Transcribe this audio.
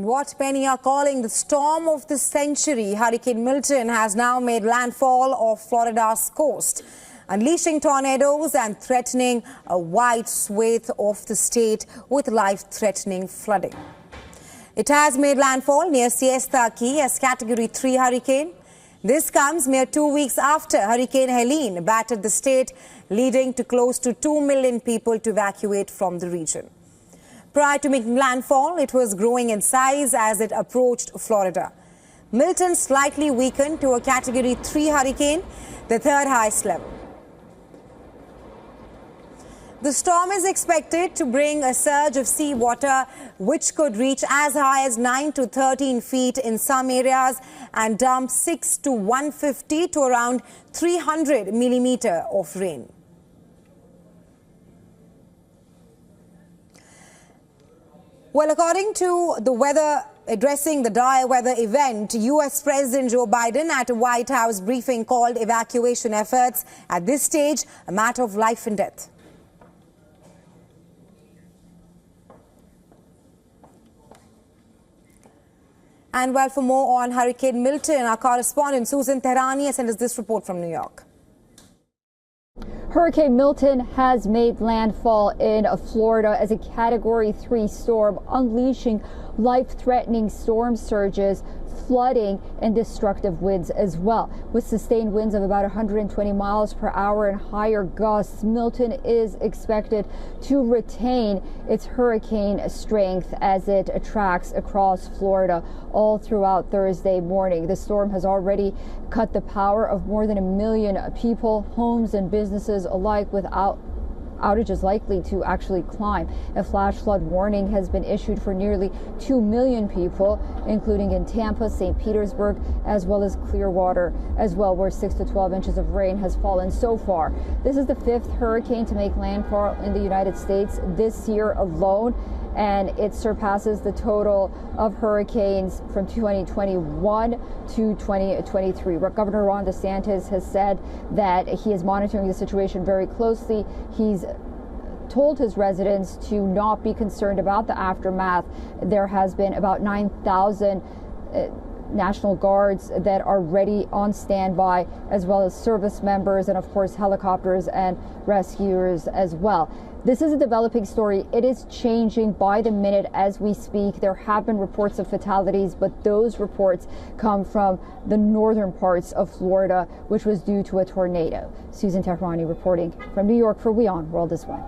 what many are calling the storm of the century, Hurricane Milton has now made landfall off Florida's coast, unleashing tornadoes and threatening a wide swathe of the state with life-threatening flooding. It has made landfall near Siesta Key as Category 3 hurricane. This comes mere 2 weeks after Hurricane Helene battered the state, leading to close to 2 million people to evacuate from the region. Prior to making landfall, it was growing in size as it approached Florida. Milton slightly weakened to a Category 3 hurricane, the third highest level. The storm is expected to bring a surge of seawater, which could reach as high as 9 to 13 feet in some areas and dump 6 to 150 to around 300 millimeters of rain. Well, according to the weather, addressing the dire weather event, U.S. President Joe Biden at a White House briefing called evacuation efforts at this stage a matter of life and death. And well, for more on Hurricane Milton, our correspondent Susan Tehrani has sent us this report from New York. Hurricane Milton has made landfall in Florida as a Category 3 storm, unleashing life-threatening storm surges, flooding, and destructive winds as well. With sustained winds of about 120 miles per hour and higher gusts, Milton is expected to retain its hurricane strength as it tracks across Florida all throughout Thursday morning. The storm has already cut the power of more than 1 million people, homes and businesses alike, without outages likely to actually climb. A flash flood warning has been issued for nearly 2 million people, including in Tampa, St. Petersburg, as well as Clearwater as well, where 6 to 12 inches of rain has fallen so far. This is the 5th hurricane to make landfall in the United States this year alone, and it surpasses the total of hurricanes from 2021 to 2023. Governor Ron DeSantis has said that he is monitoring the situation very closely. He's told his residents to not be concerned about the aftermath. There has been about 9,000 National Guards that are ready on standby, as well as service members and, of course, helicopters and rescuers as well. This is a developing story. It is changing by the minute as we speak. There have been reports of fatalities, but those reports come from the northern parts of Florida, which was due to a tornado. Susan Tehrani reporting from New York for WION World is One.